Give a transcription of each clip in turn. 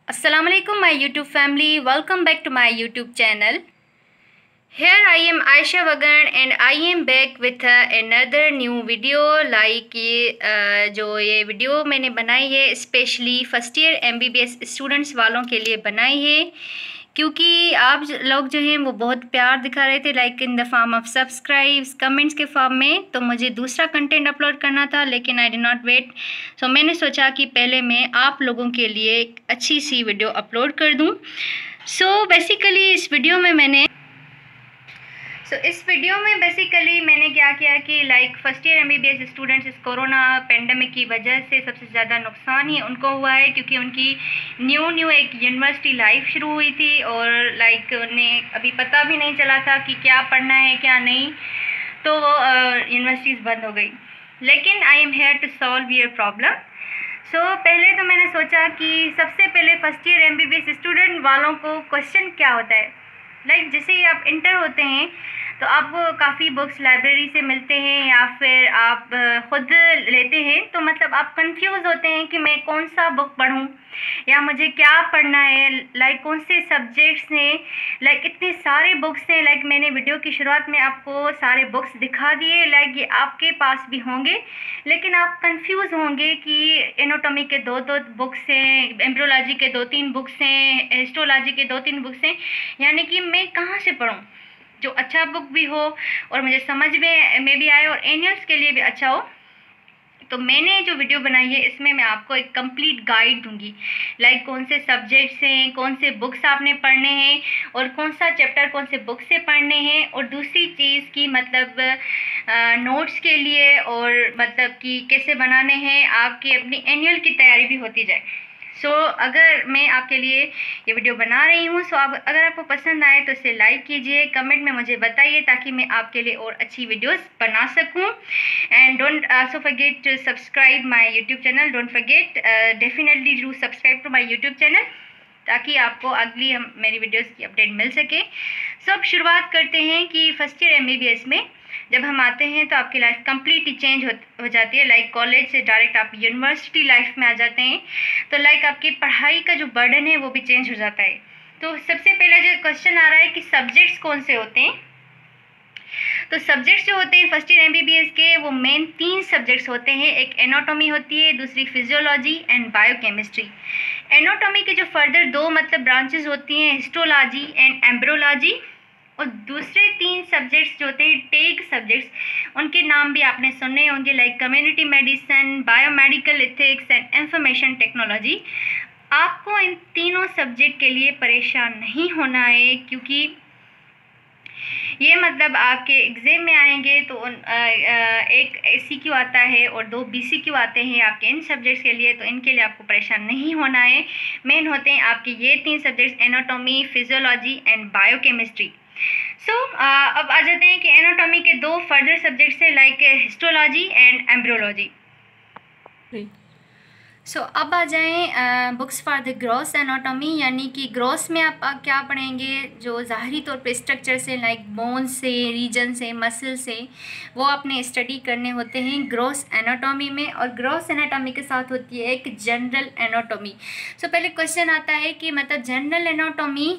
Assalamualaikum my YouTube family, welcome back to my YouTube channel. Here I am Aisha Vagan and I am back with another new video. Like ये video मैंने बनाई है specially first year MBBS students वालों के लिए बनाई है, क्योंकि आप लोग जो हैं वो बहुत प्यार दिखा रहे थे like in the form of subscribes comments के फॉर्म में। तो मुझे दूसरा कंटेंट अपलोड करना था लेकिन आई डिड नॉट वेट, सो मैंने सोचा कि पहले मैं आप लोगों के लिए एक अच्छी सी वीडियो अपलोड कर दूं। सो बेसिकली इस वीडियो में बेसिकली मैंने क्या किया कि like first year MBBS students इस कोरोना पेंडेमिक की वजह से सबसे ज़्यादा नुकसान ही उनको हुआ है, क्योंकि उनकी न्यू एक यूनिवर्सिटी लाइफ शुरू हुई थी और लाइक उन्हें अभी पता भी नहीं चला था कि क्या पढ़ना है क्या नहीं, तो यूनिवर्सिटीज़ बंद हो गई। लेकिन I am here to solve your problem. पहले तो मैंने सोचा कि सबसे पहले फर्स्ट ईयर MBBS स्टूडेंट वालों को क्वेश्चन क्या होता है, लाइक जैसे ही आप इंटर होते हैं तो आपको काफ़ी बुक्स लाइब्रेरी से मिलते हैं या फिर आप ख़ुद लेते हैं, तो मतलब आप कंफ्यूज होते हैं कि मैं कौन सा बुक पढूं या मुझे क्या पढ़ना है, लाइक कौन से सब्जेक्ट्स हैं। लाइक इतने सारे बुक्स हैं, लाइक मैंने वीडियो की शुरुआत में आपको सारे बुक्स दिखा दिए, लाइक ये आपके पास भी होंगे, लेकिन आप कंफ्यूज होंगे कि एनाटॉमी के दो बुक्स हैं, एम्ब्रियोलॉजी के 2-3 बुक्स हैं, हिस्टोलॉजी के 2-3 बुक्स हैं, यानी कि मैं कहाँ से पढूं जो अच्छा बुक भी हो और मुझे समझ में भी आए और एनियल्स के लिए भी अच्छा हो। तो मैंने जो वीडियो बनाई है इसमें मैं आपको एक कंप्लीट गाइड दूंगी, लाइक कौन से सब्जेक्ट्स हैं, कौन से बुक्स आपने पढ़ने हैं और कौन सा चैप्टर कौन से बुक से पढ़ने हैं, और दूसरी चीज़ की मतलब नोट्स के लिए और मतलब कि कैसे बनाने हैं आपकी अपनी एनुअल की तैयारी भी होती जाए। अगर मैं आपके लिए ये वीडियो बना रही हूँ अगर आपको पसंद आए तो इसे लाइक कीजिए, कमेंट में मुझे बताइए ताकि मैं आपके लिए और अच्छी वीडियोस बना सकूँ। And don't also forget to subscribe my YouTube channel, don't forget definitely do subscribe to my YouTube channel ताकि आपको अगली मेरी वीडियोस की अपडेट मिल सके। अब शुरुआत करते हैं कि फर्स्ट ईयर MBBS में जब हम आते हैं तो आपकी लाइफ कम्प्लीटली चेंज हो जाती है, लाइक कॉलेज से डायरेक्ट आप यूनिवर्सिटी लाइफ में आ जाते हैं, तो लाइक आपकी पढ़ाई का जो बर्डन है वो भी चेंज हो जाता है। तो सबसे पहले जो क्वेश्चन आ रहा है कि सब्जेक्ट्स कौन से होते हैं, तो सब्जेक्ट्स जो होते हैं फर्स्ट ईयर MBBS के वो मेन 3 सब्जेक्ट्स होते हैं, एक एनाटॉमी होती है, दूसरी फिजियोलॉजी एंड बायोकेमिस्ट्री। एनाटॉमी के जो फर्दर 2 मतलब ब्रांचेस होती हैं, हिस्टोलॉजी एंड एम्ब्रियोलॉजी, और दूसरे 3 सब्जेक्ट्स जो होते हैं टेक सब्जेक्ट्स, उनके नाम भी आपने सुने होंगे, like community medicine, biomedical ethics and information technology. आपको इन तीनों सब्जेक्ट के लिए परेशान नहीं होना है, क्योंकि ये मतलब आपके एग्ज़ाम में आएंगे तो एक ACQ आता है और 2 BCQ आते हैं आपके इन सब्जेक्ट्स के लिए, तो इनके लिए आपको परेशान नहीं होना है। मेन होते हैं आपके ये 3 subjects, anatomy, physiology and biochemistry. अब आ जाते हैं कि एनाटॉमी के 2 फर्दर सब्जेक्ट्स हैं, लाइक हिस्टोलॉजी एंड एम्ब्रियोलॉजी। अब आ जाएं books for the gross anatomy, यानी कि ग्रॉस में आप क्या पढ़ेंगे, जो ज़ाहरी तौर पे स्ट्रक्चर से लाइक बोन्स से, रीजन से, मसल से, वो आपने स्टडी करने होते हैं ग्रॉस एनाटॉमी में। और ग्रॉस एनाटॉमी के साथ होती है एक जनरल एनाटॉमी। पहले क्वेश्चन आता है कि मतलब जनरल एनाटॉमी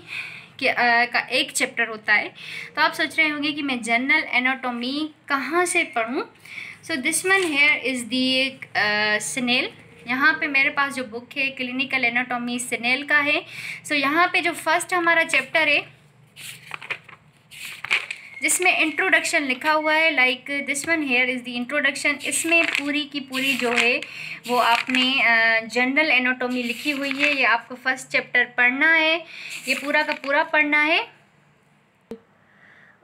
का एक चैप्टर होता है, तो आप सोच रहे होंगे कि मैं जनरल एनाटॉमी कहाँ से पढ़ूँ। This one here is the snail. यहाँ पे मेरे पास जो बुक है क्लिनिकल एनाटॉमी स्नेल का है। यहाँ पे जो फर्स्ट हमारा चैप्टर है जिसमें इंट्रोडक्शन लिखा हुआ है, like this one here is the introduction. इसमें पूरी की पूरी जो है वो आपने जनरल एनाटॉमी लिखी हुई है, ये आपको फर्स्ट चैप्टर पढ़ना है, ये पूरा का पूरा पढ़ना है।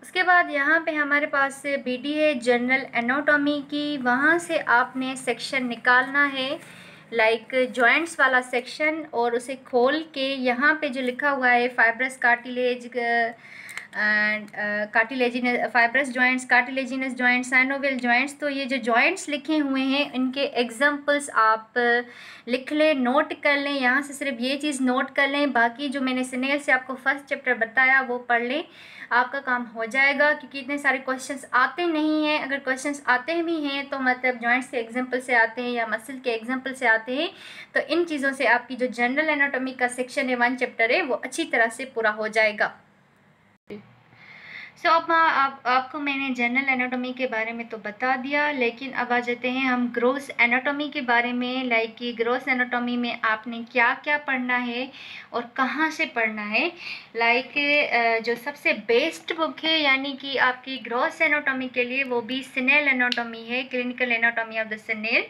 उसके बाद यहाँ पे हमारे पास BD है जनरल एनाटॉमी की, वहाँ से आपने सेक्शन निकालना है, लाइक जॉइंट्स वाला सेक्शन, और उसे खोल के यहाँ पे जो लिखा हुआ है fibrous cartilage, and cartilaginous fibrous joints, cartilaginous joints, synovial joints. तो ये जो जॉइंट्स लिखे हुए हैं इनके एग्जांपल्स आप लिख लें, नोट कर लें। यहाँ से सिर्फ ये चीज़ नोट कर लें, बाकी जो मैंने स्नेल से आपको फर्स्ट चैप्टर बताया वो पढ़ लें, आपका काम हो जाएगा। क्योंकि इतने सारे क्वेश्चंस आते नहीं हैं, अगर क्वेश्चंस आते भी हैं तो मतलब जॉइंट्स के एग्जांपल से आते हैं या मसल के एग्जांपल से आते हैं। तो इन चीज़ों से आपकी जो जनरल एनाटॉमी का सेक्शन है 1 चैप्टर है वो अच्छी तरह से पूरा हो जाएगा। सो अब आपको मैंने जनरल एनाटॉमी के बारे में तो बता दिया, लेकिन अब आ जाते हैं हम ग्रोस एनाटॉमी के बारे में। लाइक कि ग्रोस एनाटॉमी में आपने क्या क्या पढ़ना है और कहाँ से पढ़ना है। लाइक जो सबसे बेस्ट बुक है यानी कि आपकी ग्रोस एनाटॉमी के लिए वो भी स्नेल एनाटॉमी है, clinical anatomy of the Snell.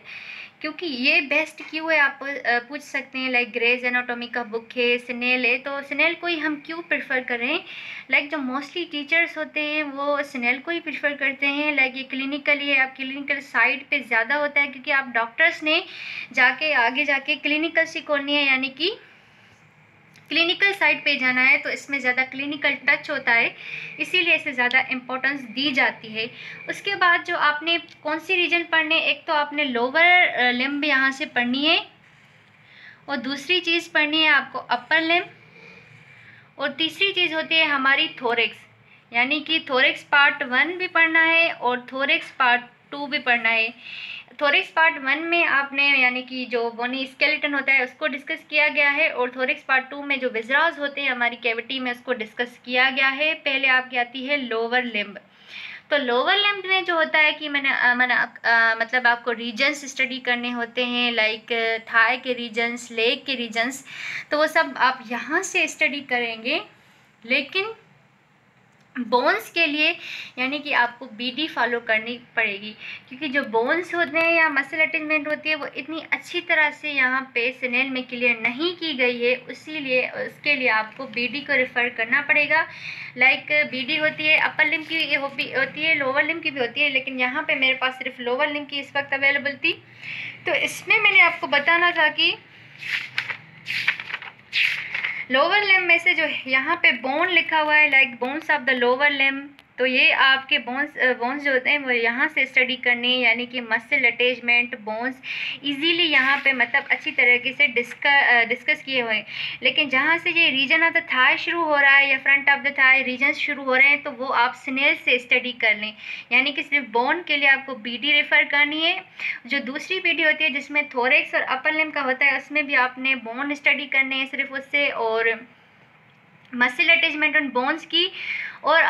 क्योंकि ये बेस्ट क्यों है आप पूछ सकते हैं। लाइक ग्रेज एनाटॉमी का बुक है, स्नेल है, तो स्नेल को ही हम क्यों प्रेफर करें। लाइक जो मोस्टली टीचर्स होते हैं वो स्नेल को ही प्रेफर करते हैं। लाइक ये क्लिनिकली है, आप क्लिनिकल साइड पे ज़्यादा होता है, क्योंकि आप डॉक्टर्स ने जाके आगे जाके क्लिनिकल सीखनी है, यानी कि क्लिनिकल साइड पे जाना है, तो इसमें ज़्यादा क्लिनिकल टच होता है, इसीलिए इसे ज़्यादा इम्पोर्टेंस दी जाती है। उसके बाद जो आपने कौन सी रीजन पढ़ने, एक तो आपने लोअर लिम्ब यहाँ से पढ़नी है, और दूसरी चीज़ पढ़नी है आपको अपर लिम्ब, और तीसरी चीज़ होती है हमारी थोरेक्स, यानी कि थोरेक्स पार्ट 1 भी पढ़ना है और थोरेक्स पार्ट 2 भी पढ़ना है। थोरेक्स पार्ट 1 में आपने यानी कि जो बोनी स्केलेटन होता है उसको डिस्कस किया गया है, और थोरेक्स पार्ट 2 में जो विजरास होते हैं हमारी कैविटी में उसको डिस्कस किया गया है। पहले आपकी आती है लोअर लिम्ब। तो लोअर लिम्ब में जो होता है कि मतलब आपको रीजन्स स्टडी करने होते हैं, लाइक थाई के रीजन्स, लेग के रीजन्स, तो वो सब आप यहाँ से स्टडी करेंगे। लेकिन बोन्स के लिए यानी कि आपको बीडी फॉलो करनी पड़ेगी, क्योंकि जो बोन्स होते हैं या मसल अटैचमेंट होती है वो इतनी अच्छी तरह से यहाँ पे स्नेल में क्लियर नहीं की गई है, इसीलिए उसके लिए आपको बीडी को रेफ़र करना पड़ेगा। लाइक बीडी होती है अपर लिम्ब की होती है, लोअर लिम्ब की भी होती है, लेकिन यहाँ पे मेरे पास सिर्फ लोअर लिम्ब की इस वक्त अवेलेबल थी। तो इसमें मैंने आपको बताना था कि लोअर लिम्ब में से जो यहाँ पे बोन लिखा हुआ है, like bones of the lower limb, तो ये आपके बोन्स जो होते हैं वो यहाँ से स्टडी करने, यानी कि मसल अटैचमेंट बोन्स इजीली यहाँ पे मतलब अच्छी तरीके से डिस्कस किए हुए हैं। लेकिन जहाँ से ये रीजन ऑफ द थाई शुरू हो रहा है या front of the thigh region शुरू हो रहे हैं, तो वो आप स्नेल से स्टडी कर लें, यानी कि सिर्फ बोन के लिए आपको बीडी रेफ़र करनी है। जो दूसरी बीडी होती है जिसमें थोरेक्स और अपर लिम्ब का होता है, उसमें भी आपने बोन स्टडी करने हैं सिर्फ उससे, और मसल अटैचमेंट ऑन बोन्स की, और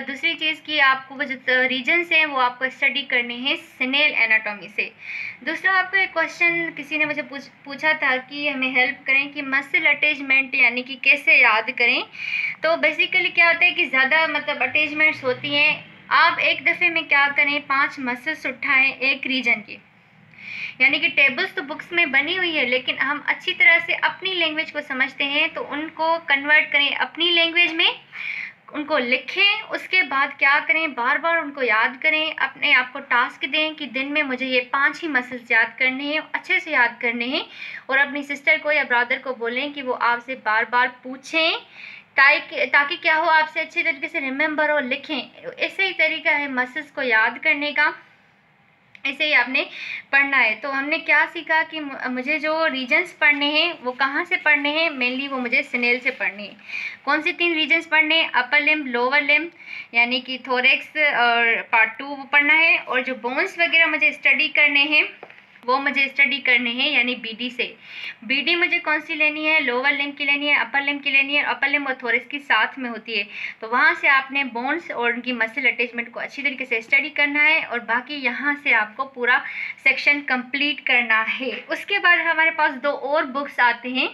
दूसरी चीज़ की आपको वो जो रीजन्स हैं वो आपको स्टडी करनी है स्नेल एनाटॉमी से। दूसरा आपको एक क्वेश्चन किसी ने मुझे पूछा था कि हमें हेल्प करें कि मसल अटैचमेंट यानी कि कैसे याद करें। तो बेसिकली क्या होता है कि ज़्यादा मतलब अटैचमेंट्स होती हैं, आप एक दफ़े में क्या करें 5 मसल्स उठाएं एक रीजन की, यानी कि टेबल्स तो बुक्स में बनी हुई है, लेकिन हम अच्छी तरह से अपनी लैंग्वेज को समझते हैं, तो उनको कन्वर्ट करें अपनी लैंग्वेज में, उनको लिखें। उसके बाद क्या करें, बार बार उनको याद करें, अपने आप को टास्क दें कि दिन में मुझे ये 5 ही मसल्स याद करने हैं, अच्छे से याद करने हैं, और अपनी सिस्टर को या ब्रदर को बोलें कि वो आपसे बार बार पूछें, ताकि क्या हो, आपसे अच्छे तरीके से रिमेंबर हो, लिखें। ऐसे ही तरीका है मसल्स को याद करने का, ऐसे ही आपने पढ़ना है। तो हमने क्या सीखा कि मुझे जो रीजन्स पढ़ने हैं वो कहाँ से पढ़ने हैं, मेनली वो मुझे स्नेल से पढ़ने हैं। कौन से 3 रीजन्स पढ़ने हैं, अपर लिम्ब, लोअर लिम्ब, यानी कि थोरेक्स और पार्ट 2 वो पढ़ना है, और जो बोन्स वगैरह मुझे स्टडी करने हैं वो मुझे स्टडी करने हैं यानी बीडी से। बीडी मुझे कौन सी लेनी है, लोअर लिम्ब की लेनी है, अपर लिम्ब की लेनी है, अपर लिम्ब और थोरेक्स की साथ में होती है। तो वहाँ से आपने बोन्स और उनकी मसल अटैचमेंट को अच्छी तरीके से स्टडी करना है, और बाकी यहाँ से आपको पूरा सेक्शन कंप्लीट करना है। उसके बाद हमारे पास 2 और बुक्स आते हैं,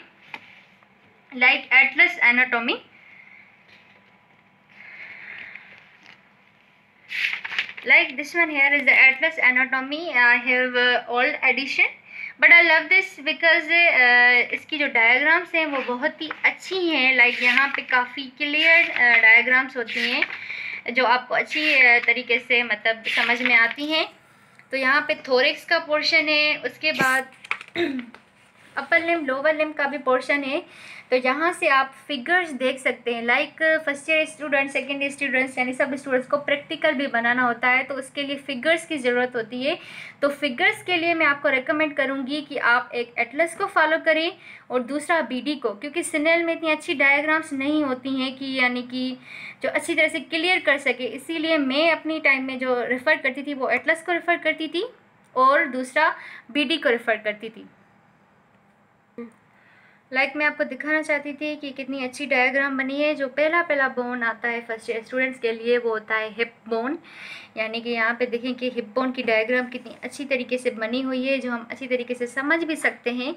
like Atlas anatomy, like this one here is the Atlas Anatomy. I have old edition but I love this because इसकी जो डायग्राम्स हैं वो बहुत ही अच्छी हैं। लाइक यहाँ पे काफ़ी क्लियर डायग्राम्स होती हैं जो आपको अच्छी तरीके से मतलब समझ में आती हैं। तो यहाँ पे थोरेक्स का पोर्शन है, उसके बाद अपर लिम्ब लोअर लिम्ब का भी पोर्शन है। तो यहाँ से आप फिगर्स देख सकते हैं। Like first year student, second year students, यानी सब स्टूडेंट्स को प्रैक्टिकल भी बनाना होता है, तो उसके लिए फिगर्स की ज़रूरत होती है। तो फिगर्स के लिए मैं आपको रेकमेंड करूँगी कि आप एक एटलस को फॉलो करें और दूसरा बीडी को, क्योंकि सिनेल में इतनी अच्छी डायग्राम्स नहीं होती हैं कि यानी कि जो अच्छी तरह से क्लियर कर सके। इसीलिए मैं अपनी टाइम में जो रेफ़र करती थी वो एटलस को रेफ़र करती थी और दूसरा बीडी को रेफ़र करती थी। लाइक मैं आपको दिखाना चाहती थी कि कितनी अच्छी डायग्राम बनी है। जो पहला बोन आता है फर्स्ट ईयर स्टूडेंट्स के लिए वो होता है हिप बोन, यानी कि यहाँ पे देखें कि हिप बोन की डायग्राम कितनी अच्छी तरीके से बनी हुई है, जो हम अच्छी तरीके से समझ भी सकते हैं।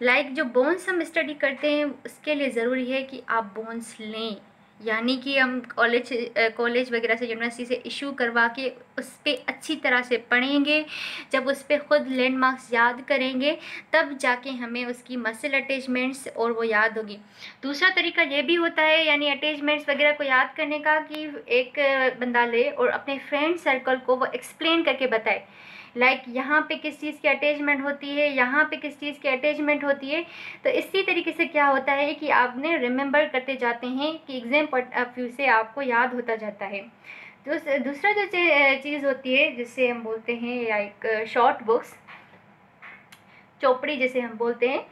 लाइक जो बोन्स हम स्टडी करते हैं उसके लिए ज़रूरी है कि आप बोन्स लें, यानी कि हम कॉलेज वगैरह से, यूनिवर्सिटी से इशू करवा के उस पर अच्छी तरह से पढ़ेंगे। जब उस पर ख़ुद लैंडमार्क्स याद करेंगे तब जाके हमें उसकी मसल अटैचमेंट्स और वो याद होगी। दूसरा तरीका ये भी होता है, यानी अटैचमेंट्स वगैरह को याद करने का, कि एक बंदा ले और अपने फ्रेंड सर्कल को वो एक्सप्लेन करके बताए। लाइक यहाँ पे किस चीज़ की अटैचमेंट होती है, यहाँ पे किस चीज़ की अटैचमेंट होती है। तो इसी तरीके से क्या होता है कि आपने रिमेंबर करते जाते हैं कि एग्जाम पॉइंट ऑफ व्यू से आपको याद होता जाता है। दूसरा जो चीज़ होती है जिससे हम बोलते हैं लाइक शॉर्ट बुक्स, चोपड़ी जैसे हम बोलते हैं,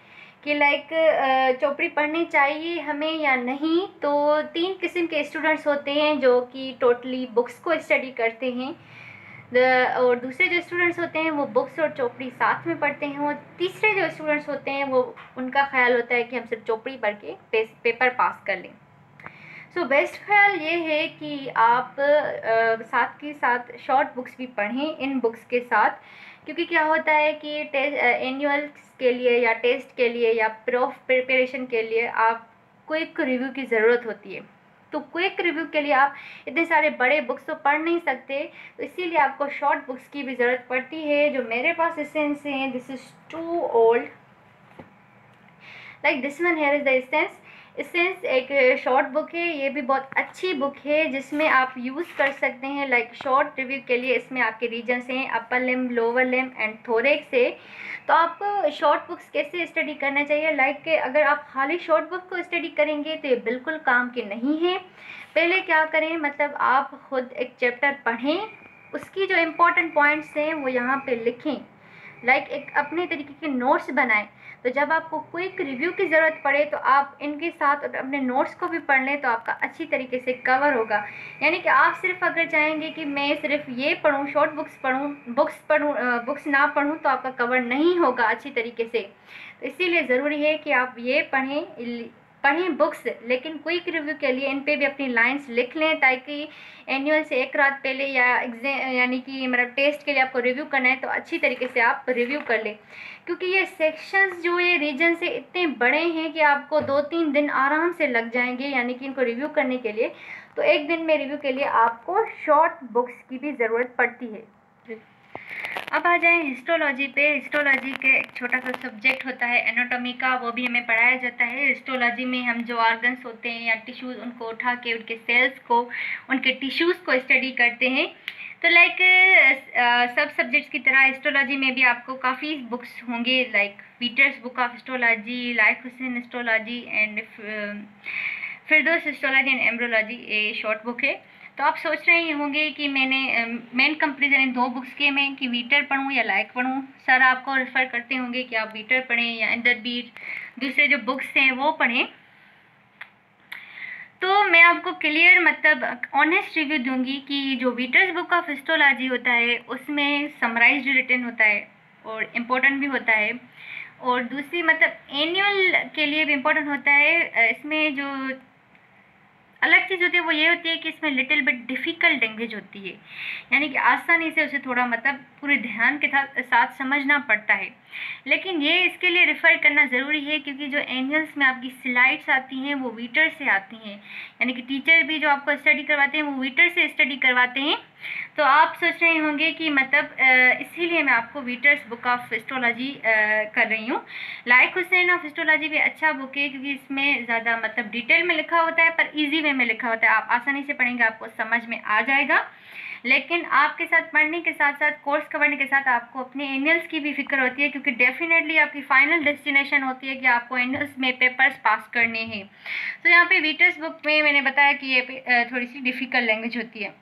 कि लाइक चोपड़ी पढ़नी चाहिए हमें या नहीं। तो 3 किस्म के स्टूडेंट्स होते हैं जो कि टोटली बुक्स को स्टडी करते हैं। और दूसरे जो स्टूडेंट्स होते हैं वो बुक्स और चोपड़ी साथ में पढ़ते हैं। और तीसरे जो स्टूडेंट्स होते हैं वो उनका ख्याल होता है कि हम सिर्फ चोपड़ी पढ़ के पेपर पास कर लें। सो बेस्ट ख्याल ये है कि आप साथ के साथ शॉर्ट बुक्स भी पढ़ें इन बुक्स के साथ, क्योंकि क्या होता है कि एनुअल के लिए या टेस्ट के लिए या प्रॉफ प्रिपरेशन के लिए आप क्विक रिव्यू की ज़रूरत होती है। तो क्विक रिव्यू के लिए आप इतने सारे बड़े बुक्स तो पढ़ नहीं सकते, तो इसीलिए आपको शॉर्ट बुक्स की भी ज़रूरत पड़ती है। जो मेरे पास एसेंस हैं, this is too old, like this one here is the essence. Essence एक शॉर्ट बुक है, ये भी बहुत अच्छी बुक है जिसमें आप यूज़ कर सकते हैं लाइक शॉर्ट रिव्यू के लिए। इसमें आपके रीजन्स हैं upper limb, lower limb and thorax है। तो आपको शॉर्ट बुक्स कैसे स्टडी करना चाहिए, लाइक अगर आप खाली शॉर्ट बुक को स्टडी करेंगे तो ये बिल्कुल काम की नहीं है। पहले क्या करें, मतलब आप खुद एक चैप्टर पढ़ें, उसकी जो इम्पोर्टेंट पॉइंट्स हैं वो यहाँ पे लिखें, लाइक एक अपने तरीके के नोट्स बनाएं। तो जब आपको क्विक रिव्यू की ज़रूरत पड़े तो आप इनके साथ अपने नोट्स को भी पढ़ लें तो आपका अच्छी तरीके से कवर होगा। यानी कि आप सिर्फ अगर चाहेंगे कि मैं सिर्फ ये पढूं, शॉर्ट बुक्स पढूं, बुक्स ना पढूं, तो आपका कवर नहीं होगा अच्छी तरीके से। तो इसीलिए ज़रूरी है कि आप ये पढ़ें बुक्स, लेकिन क्विक रिव्यू के लिए इन पे भी अपनी लाइंस लिख लें, ताकि एनुअल से एक रात पहले या एग्जाम यानी कि मतलब टेस्ट के लिए आपको रिव्यू करना है तो अच्छी तरीके से आप रिव्यू कर लें। क्योंकि ये सेक्शंस जो ये रीजन से इतने बड़े हैं कि आपको 2-3 दिन आराम से लग जाएंगे, यानी कि इनको रिव्यू करने के लिए। तो एक दिन में रिव्यू के लिए आपको शॉर्ट बुक्स की भी ज़रूरत पड़ती है। अब आ जाएं हिस्टोलॉजी पे। हिस्टोलॉजी के एक छोटा सा सब्जेक्ट होता है एनाटॉमी का, वो भी हमें पढ़ाया जाता है। हिस्टोलॉजी में हम जो ऑर्गन्स होते हैं या टिश्यूज़, उनको उठा के उनके सेल्स को, उनके टिश्यूज़ को स्टडी करते हैं। तो लाइक सब सब्जेक्ट्स की तरह हिस्टोलॉजी में भी आपको काफ़ी बुक्स होंगे, like Peter's book of histology, like Hussain histology and Firdaus histology and embryology, ये शॉर्ट बुक है। तो आप सोच रहे होंगे कि मैंने मेन कंपेरिजन इन 2 बुक्स के में कि वीटर पढूं या लाइक पढूं। सर आपको रेफ़र करते होंगे कि आप वीटर पढ़ें या इन द बीट दूसरे जो बुक्स हैं वो पढ़ें। तो मैं आपको क्लियर मतलब ऑनेस्ट रिव्यू दूंगी कि जो वीटर्स बुक ऑफ हिस्टोलॉजी होता है उसमें समराइज्ड रिटन होता है और इम्पोर्टेंट भी होता है, और दूसरी मतलब एनुअल के लिए भी इम्पोर्टेंट होता है। इसमें जो अलग चीज़ होती है वो ये होती है कि इसमें लिटिल बिट डिफ़िकल्ट लैंग्वेज होती है, यानी कि आसानी से उसे थोड़ा मतलब पूरे ध्यान के साथ समझना पड़ता है। लेकिन ये इसके लिए रेफ़र करना ज़रूरी है क्योंकि जो एनुअल्स में आपकी स्लाइड्स आती हैं वो वीटर से आती हैं, यानी कि टीचर भी जो आपको स्टडी करवाते हैं वो वीटर से स्टडी करवाते हैं। तो आप सोच रहे होंगे कि मतलब इसीलिए मैं आपको वीटर्स बुक ऑफ हिस्टोलॉजी कर रही हूँ। लाइक हुसैन ऑफ हिस्टोलॉजी भी अच्छा बुक है क्योंकि इसमें ज़्यादा मतलब डिटेल में लिखा होता है पर इजी वे में लिखा होता है, आप आसानी से पढ़ेंगे आपको समझ में आ जाएगा। लेकिन आपके साथ पढ़ने के साथ साथ कोर्स करने के साथ आपको अपने एनुअल्स की भी फिक्र होती है, क्योंकि डेफिनेटली आपकी फाइनल डेस्टिनेशन होती है कि आपको एनुअल्स में पेपर्स पास करने हैं। तो यहाँ पे वीटर्स बुक में मैंने बताया कि ये थोड़ी सी डिफ़िकल्ट लैंग्वेज होती है।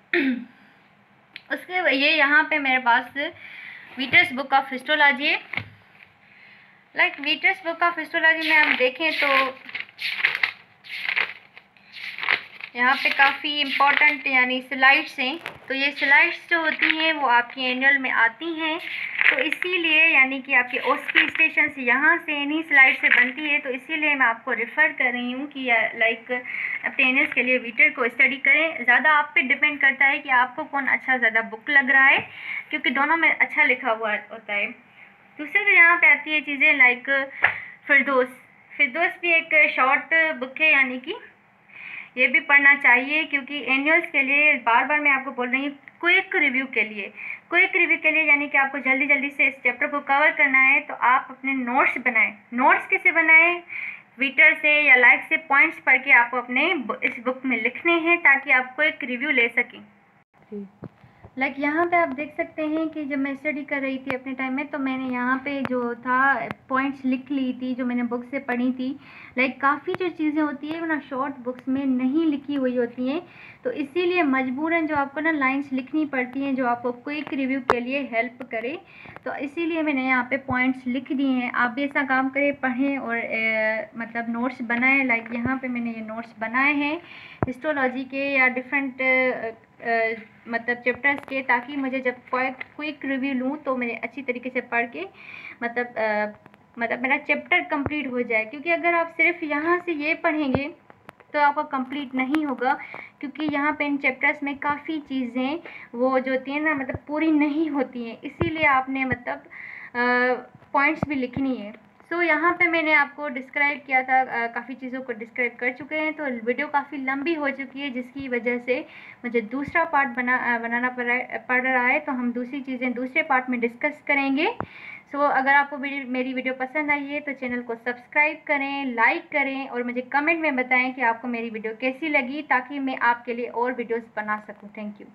उसके ये यहाँ पे मेरे पास वीटर्स बुक ऑफ हिस्टोलॉजी है। वीटर्स बुक ऑफ हिस्टोलॉजी में हम देखें तो यहाँ पे काफ़ी इम्पोर्टेंट यानी स्लाइड्स हैं। तो ये स्लाइड्स जो होती हैं वो आपकी एनुअल में आती हैं, तो इसीलिए यानी कि आपके ओएसपी स्टेशन से यहाँ से इन्हीं स्लाइड से बनती है। तो इसीलिए मैं आपको रेफ़र कर रही हूँ कि अपने एनुअल्स के लिए वीटर को स्टडी करें। ज़्यादा आप पे डिपेंड करता है कि आपको कौन अच्छा ज़्यादा बुक लग रहा है, क्योंकि दोनों में अच्छा लिखा हुआ होता है। दूसरे तो यहाँ पे आती है चीज़ें फिरदौस भी एक शॉर्ट बुक है, यानी कि ये भी पढ़ना चाहिए, क्योंकि एनुअल्स के लिए बार बार मैं आपको बोल रही हूँ क्विक रिव्यू के लिए यानी कि आपको जल्दी जल्दी से इस चैप्टर को कवर करना है। तो आप अपने नोट्स बनाएं। नोट्स कैसे बनाएं? ट्विटर से या लाइक से पॉइंट्स पढ़ के आपको अपने इस बुक में लिखने हैं, ताकि आपको एक रिव्यू ले सकें। यहाँ पे आप देख सकते हैं कि जब मैं स्टडी कर रही थी अपने टाइम में, तो मैंने यहाँ पे जो था पॉइंट्स लिख ली थी जो मैंने बुक से पढ़ी थी। काफ़ी जो चीज़ें होती है वो ना शॉर्ट बुक्स में नहीं लिखी हुई होती हैं, तो इसीलिए मजबूरन जो आपको ना लाइंस लिखनी पड़ती हैं जो आपको क्विक रिव्यू के लिए हेल्प करे। तो इसीलिए मैंने यहाँ पे पॉइंट्स लिख दिए हैं। आप भी ऐसा काम करें, पढ़ें और मतलब नोट्स बनाएं। यहाँ पे मैंने ये नोट्स बनाए हैं हिस्टोलॉजी के या डिफरेंट मतलब चैप्टर्स के, ताकि मुझे जब क्विक रिव्यू लूँ तो मैं अच्छी तरीके से पढ़ के मतलब मेरा चैप्टर कंप्लीट हो जाए। क्योंकि अगर आप सिर्फ यहाँ से ये पढ़ेंगे तो आपका कंप्लीट नहीं होगा, क्योंकि यहाँ पे इन चैप्टर्स में काफ़ी चीज़ें वो जो होती हैं ना मतलब पूरी नहीं होती हैं, इसीलिए आपने मतलब पॉइंट्स भी लिखनी है। सो यहाँ पे मैंने आपको डिस्क्राइब किया था, काफ़ी चीज़ों को डिस्क्राइब कर चुके हैं। तो वीडियो काफ़ी लंबी हो चुकी है, जिसकी वजह से मुझे दूसरा पार्ट बनाना पड़ रहा है। तो हम दूसरी चीज़ें दूसरे पार्ट में डिस्कस करेंगे। सो अगर आपको मेरी वीडियो पसंद आई है तो चैनल को सब्सक्राइब करें, लाइक करें और मुझे कमेंट में बताएं कि आपको मेरी वीडियो कैसी लगी, ताकि मैं आपके लिए और वीडियोस बना सकूं। Thank you.